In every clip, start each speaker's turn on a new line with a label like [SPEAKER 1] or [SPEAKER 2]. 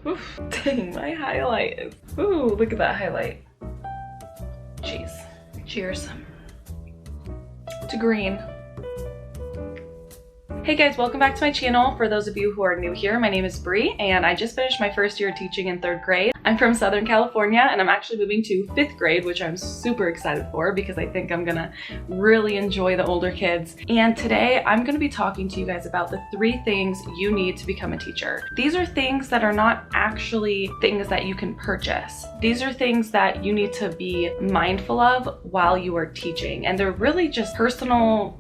[SPEAKER 1] Oof, dang, my highlight is, ooh, look at that highlight. Jeez. Cheers to green. Hey guys, welcome back to my channel. For those of you who are new here, my name is Bree and I just finished my first year teaching in 3rd grade. I'm from Southern California and I'm actually moving to 5th grade, which I'm super excited for because I think I'm gonna really enjoy the older kids. And today I'm gonna be talking to you guys about the 3 things you need to become a teacher. These are things that are not actually things that you can purchase. These are things that you need to be mindful of while you are teaching. And they're really just personal,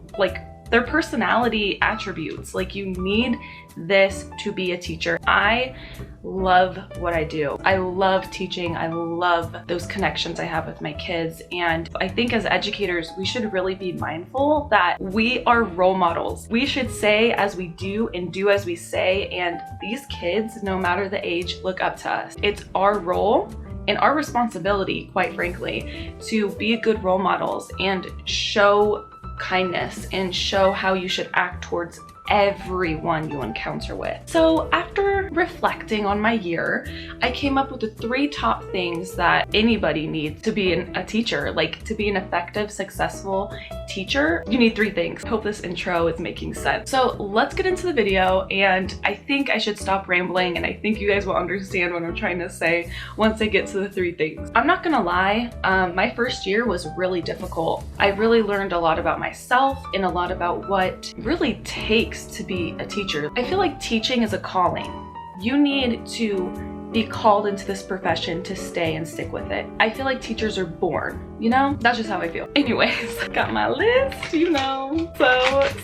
[SPEAKER 1] they're personality attributes. Like, you need this to be a teacher. I love what I do. I love teaching. I love those connections I have with my kids. And I think as educators, we should really be mindful that we are role models. We should say as we do and do as we say. And these kids, no matter the age, look up to us. It's our role and our responsibility, quite frankly, to be good role models and show kindness and show how you should act towards everyone you encounter with. So after reflecting on my year, I came up with the 3 top things that anybody needs to be a teacher. Like, to be an effective, successful teacher, you need 3 things. I hope this intro is making sense. So let's get into the video, and I think I should stop rambling, and I think you guys will understand what I'm trying to say once I get to the 3 things. I'm not gonna lie, my first year was really difficult. I really learned a lot about myself and a lot about what really takes to be a teacher. I feel like teaching is a calling. You need to be called into this profession to stay and stick with it. I feel like teachers are born, you know? That's just how I feel. Anyways, got my list, you know,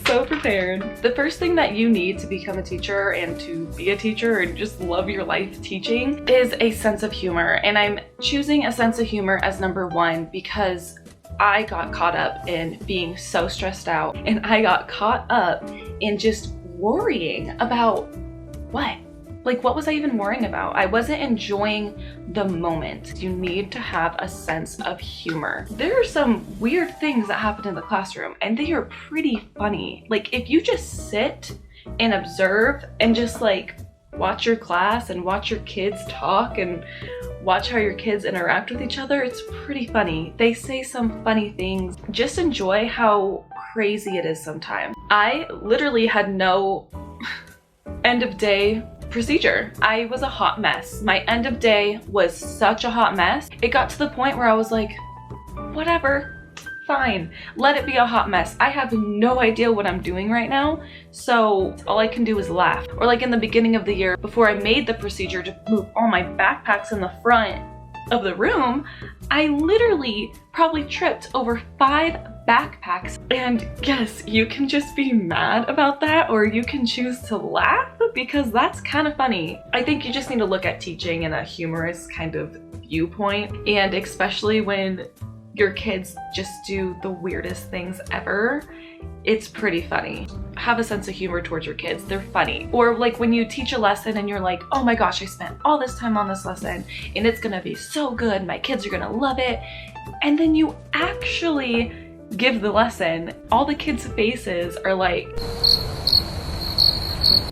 [SPEAKER 1] so prepared. The first thing that you need to become a teacher and to be a teacher and just love your life teaching is a sense of humor. And I'm choosing a sense of humor as number 1 because I got caught up in being so stressed out, and I got caught up in just worrying about what? Like, what was I even worrying about? I wasn't enjoying the moment. You need to have a sense of humor. There are some weird things that happen in the classroom, and they are pretty funny. Like, if you just sit and observe and just watch your class and watch your kids talk and watch how your kids interact with each other, it's pretty funny. They say some funny things. Just enjoy how crazy it is sometimes. I literally had no end of day procedure. I was a hot mess. My end of day was such a hot mess. It got to the point where I was like, whatever. Fine, let it be a hot mess. I have no idea what I'm doing right now, so all I can do is laugh. Or like in the beginning of the year, before I made the procedure to move all my backpacks in the front of the room, I literally probably tripped over 5 backpacks. And yes, you can just be mad about that, or you can choose to laugh because that's kind of funny. I think you just need to look at teaching in a humorous kind of viewpoint, and especially when your kids just do the weirdest things ever, it's pretty funny. Have a sense of humor towards your kids. They're funny. Or like when you teach a lesson and you're like, oh my gosh, I spent all this time on this lesson and it's gonna be so good. My kids are gonna love it. And then you actually give the lesson. All the kids' faces are like,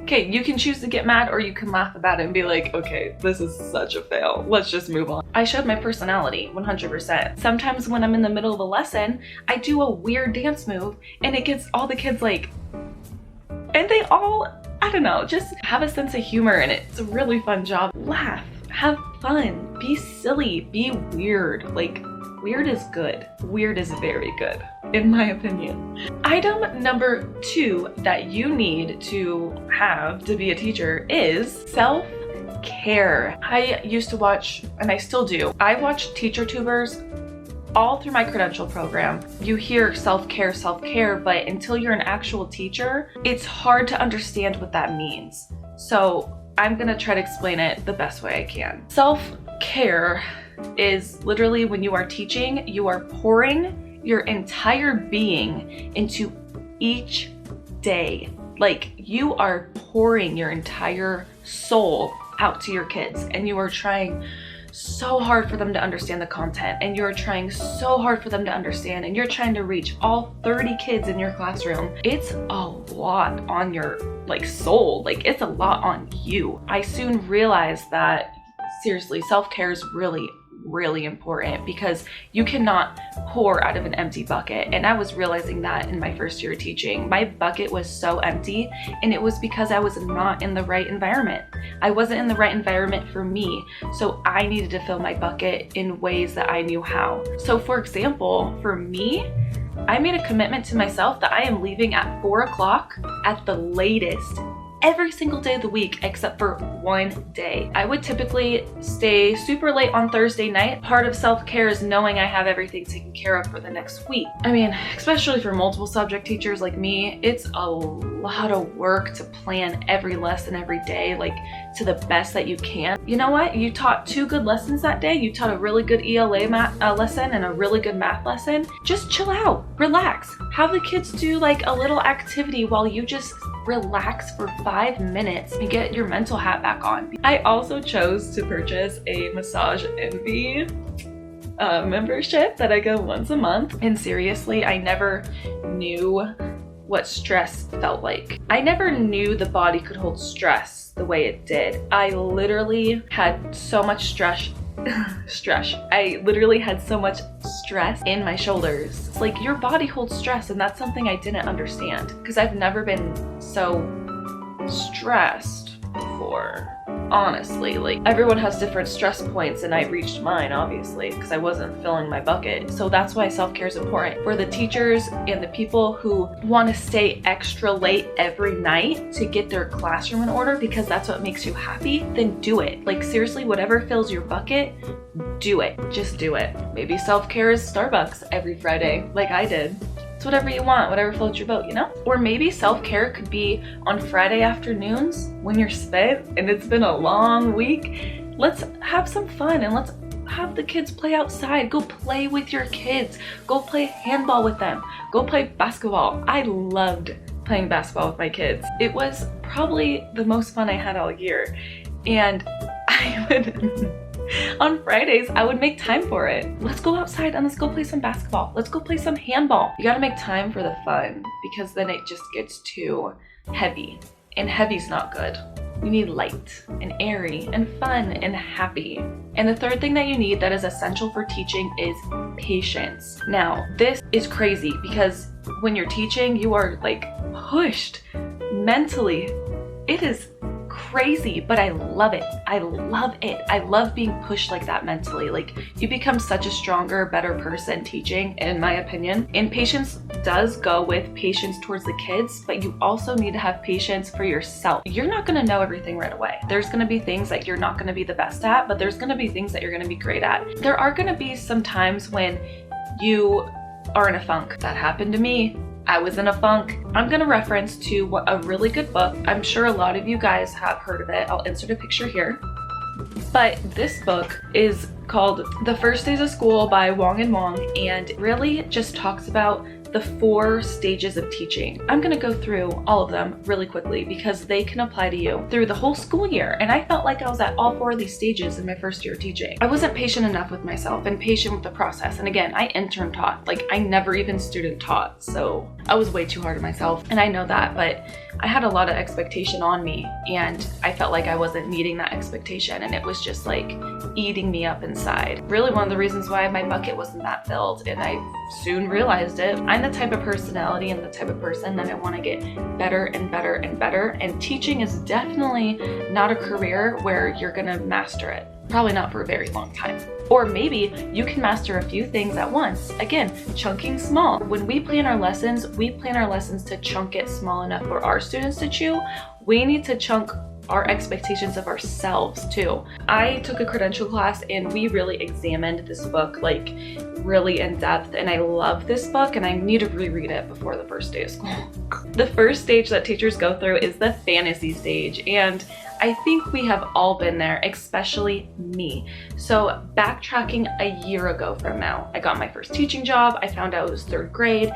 [SPEAKER 1] okay, you can choose to get mad or you can laugh about it and be like, okay, this is such a fail. Let's just move on. I showed my personality 100%. Sometimes when I'm in the middle of a lesson, I do a weird dance move and it gets all the kids and they all, I don't know, just have a sense of humor, and it's a really fun job. Laugh, have fun, be silly, be weird. Weird is good. Weird is very good, in my opinion. Item number 2 that you need to have to be a teacher is self-care. I used to watch, and I still do, I watch teacher tubers all through my credential program. You hear self-care, but until you're an actual teacher, it's hard to understand what that means. So I'm gonna try to explain it the best way I can. Self-care is literally when you are teaching, you are pouring your entire being into each day. Like, you are pouring your entire soul out to your kids, and you are trying so hard for them to understand the content, and you're trying so hard for them to understand, and you're trying to reach all 30 kids in your classroom, it's a lot on your soul. It's a lot on you. I soon realized that seriously, self-care is really important, because you cannot pour out of an empty bucket. And I was realizing that in my first year of teaching. My bucket was so empty, and it was because I was not in the right environment. I wasn't in the right environment for me, so I needed to fill my bucket in ways that I knew how. So for example, for me, I made a commitment to myself that I am leaving at 4 o'clock at the latest every single day of the week except for one day. I would typically stay super late on Thursday night. Part of self-care is knowing I have everything taken care of for the next week. I mean, especially for multiple subject teachers like me, it's a lot of work to plan every lesson every day, to the best that you can. You know what? You taught 2 good lessons that day. You taught a really good ELA lesson and a really good math lesson. Just chill out, relax. Have the kids do a little activity while you just relax for 5 minutes and get your mental hat back on. I also chose to purchase a Massage Envy membership that I go once a month. And seriously, I never knew what stress felt like. I never knew the body could hold stress the way it did. I literally had so much stress. I literally had so much stress in my shoulders. It's your body holds stress, and that's something I didn't understand, because I've never been so stressed before. Honestly, everyone has different stress points, and I reached mine obviously because I wasn't filling my bucket. So that's why self-care is important for the teachers and the people who want to stay extra late every night to get their classroom in order because that's what makes you happy. Then do it. Seriously, whatever fills your bucket, do it. Just do it. Maybe self-care is Starbucks every Friday like I did. It's whatever you want, whatever floats your boat, Or maybe self-care could be on Friday afternoons when you're spent and it's been a long week. Let's have some fun and let's have the kids play outside. Go play with your kids. Go play handball with them. Go play basketball. I loved playing basketball with my kids. It was probably the most fun I had all year. And I would... on Fridays, I would make time for it. Let's go outside and let's go play some basketball. Let's go play some handball. You gotta make time for the fun, because then it just gets too heavy, and heavy's not good. You need light and airy and fun and happy. And the third thing that you need that is essential for teaching is patience. Now, this is crazy because when you're teaching, you are pushed mentally. It is crazy, but I love it. I love it. I love being pushed like that mentally. You become such a stronger, better person teaching, in my opinion. And patience does go with patience towards the kids, but you also need to have patience for yourself. You're not going to know everything right away. There's going to be things that you're not going to be the best at, but there's going to be things that you're going to be great at. There are going to be some times when you are in a funk. That happened to me. I was in a funk. I'm gonna reference to a really good book. I'm sure a lot of you guys have heard of it. I'll insert a picture here. But this book is called The First Days of School by Wong and Wong, and really just talks about the 4 stages of teaching. I'm gonna go through all of them really quickly because they can apply to you through the whole school year. And I felt like I was at all 4 of these stages in my first year of teaching. I wasn't patient enough with myself and patient with the process. And again, I intern taught. I never even student taught. So I was way too hard on myself. And I know that, but I had a lot of expectation on me, and I felt like I wasn't meeting that expectation, and it was just eating me up inside. Really one of the reasons why my bucket wasn't that filled, and I soon realized it. I'm the type of personality and the type of person that I want to get better and better and better, and teaching is definitely not a career where you're gonna master it. Probably not for a very long time. Or maybe you can master a few things at once. Again, chunking small. When we plan our lessons to chunk it small enough for our students to chew. We need to chunk our expectations of ourselves too. I took a credential class and we really examined this book really in depth, and I love this book and I need to reread it before the first day of school. The first stage that teachers go through is the fantasy stage, and I think we have all been there, especially me. So backtracking a year ago from now, I got my first teaching job. I found out it was 3rd grade,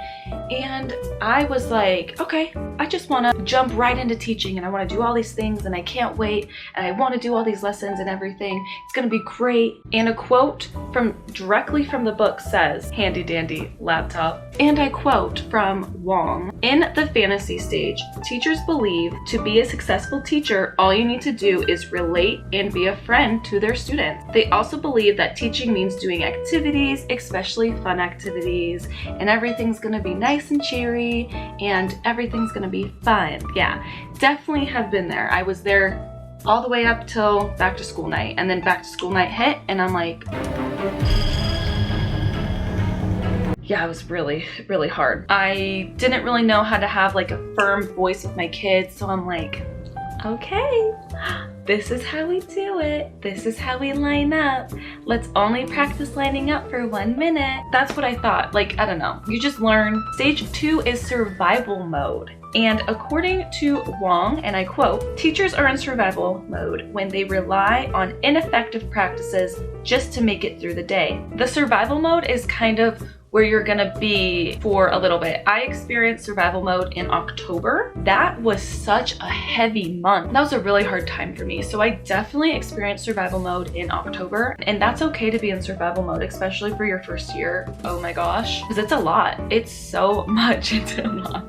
[SPEAKER 1] and I was like, okay, I just want to jump right into teaching, and I want to do all these things, and I can't wait, and I want to do all these lessons and everything. It's going to be great. And a quote directly from the book says, handy dandy laptop, and I quote from Wong, "In the fantasy stage, teachers believe to be a successful teacher, all you need to do is relate and be a friend to their students. They also believe that teaching means doing activities, especially fun activities, and everything's gonna be nice and cheery, and everything's gonna be fun." Yeah, definitely have been there. I was there all the way up till back to school night, and then back to school night hit, and I'm like, yeah, it was really, really hard. I didn't really know how to have like a firm voice with my kids, so I'm like, okay, this is how we do it. This is how we line up. Let's only practice lining up for 1 minute. That's what I thought. Like, I don't know. You just learn. Stage 2 is survival mode. And according to Wong, and I quote, "Teachers are in survival mode when they rely on ineffective practices just to make it through the day." The survival mode is kind of where you're gonna be for a little bit. I experienced survival mode in October. That was such a heavy month. That was a really hard time for me. So I definitely experienced survival mode in October, and that's okay to be in survival mode, especially for your first year. Oh my gosh, because it's a lot. It's so much, it's a lot.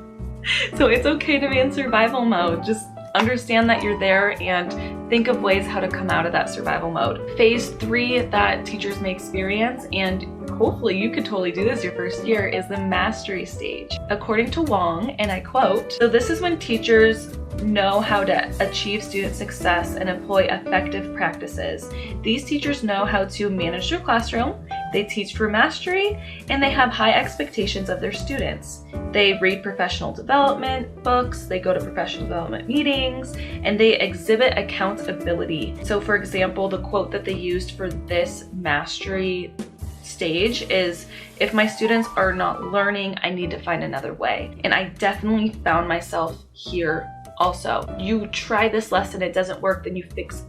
[SPEAKER 1] So it's okay to be in survival mode. Just understand that you're there and think of ways how to come out of that survival mode. Phase 3 that teachers may experience, and hopefully you could totally do this your first year, is the mastery stage. According to Wong, and I quote, "So this is when teachers know how to achieve student success and employ effective practices. These teachers know how to manage their classroom, they teach for mastery, and they have high expectations of their students. They read professional development books, they go to professional development meetings, and they exhibit accountability." So for example, the quote that they used for this mastery stage is, "If my students are not learning, I need to find another way." And I definitely found myself here also. You try this lesson, it doesn't work, then you fix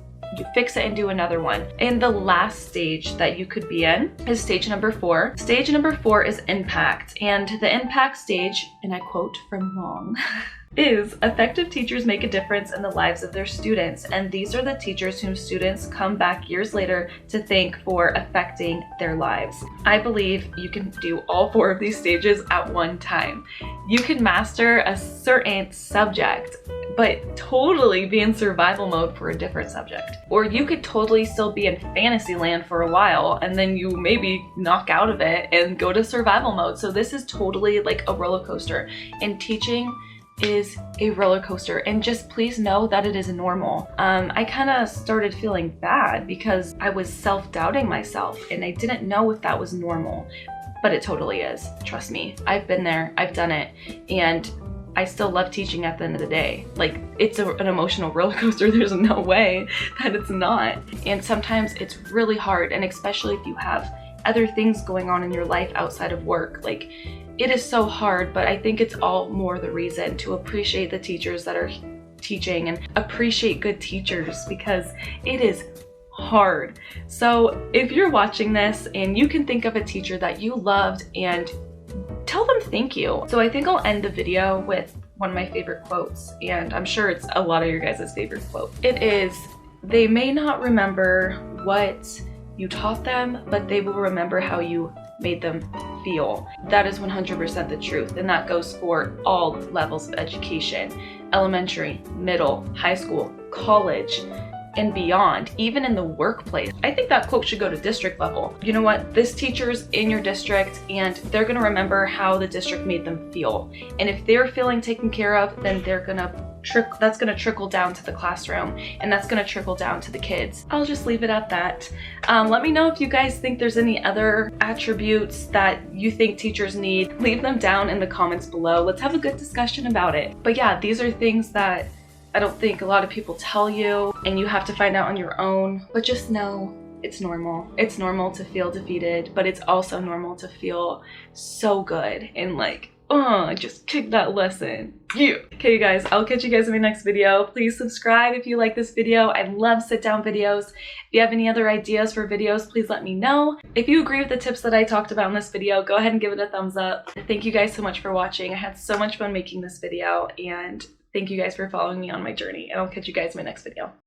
[SPEAKER 1] it and do another one. And the last stage that you could be in is stage number 4. Stage number 4 is impact. And the impact stage, and I quote from Wong, is, "Effective teachers make a difference in the lives of their students, and these are the teachers whom students come back years later to thank for affecting their lives." I believe you can do all 4 of these stages at one time. You can master a certain subject, but totally be in survival mode for a different subject. Or you could totally still be in fantasy land for a while, and then you maybe knock out of it and go to survival mode. So this is totally like a roller coaster, and teaching is a roller coaster, and just please know that it is normal. I kind of started feeling bad because I was self-doubting myself, and I didn't know if that was normal, but it totally is. Trust me, I've been there, I've done it, and I still love teaching at the end of the day. Like, it's an emotional roller coaster. There's no way that it's not. And sometimes it's really hard, and especially if you have other things going on in your life outside of work. Like, it is so hard, but I think it's all more the reason to appreciate the teachers that are teaching and appreciate good teachers, because it is hard. So if you're watching this and you can think of a teacher that you loved, and tell them thank you. So I think I'll end the video with one of my favorite quotes, and I'm sure it's a lot of your guys' favorite quote. It is, "They may not remember what you taught them, but they will remember how you made them feel." That is 100% the truth, and that goes for all levels of education: elementary, middle, high school, college, and beyond, even in the workplace. I think that quote should go to district level. You know what? This teacher's in your district, and they're gonna remember how the district made them feel. And if they're feeling taken care of, then that's gonna trickle down to the classroom, and that's gonna trickle down to the kids. I'll just leave it at that. Let me know if you guys think there's any other attributes that you think teachers need. Leave them down in the comments below. Let's have a good discussion about it. But yeah, these are things that I don't think a lot of people tell you, and you have to find out on your own. But just know it's normal. It's normal to feel defeated, but it's also normal to feel so good and like, Just kick that lesson. Yeah. Okay, you guys, I'll catch you guys in my next video. Please subscribe if you like this video. I love sit-down videos. If you have any other ideas for videos, please let me know. If you agree with the tips that I talked about in this video, go ahead and give it a thumbs up. Thank you guys so much for watching. I had so much fun making this video, and thank you guys for following me on my journey, and I'll catch you guys in my next video.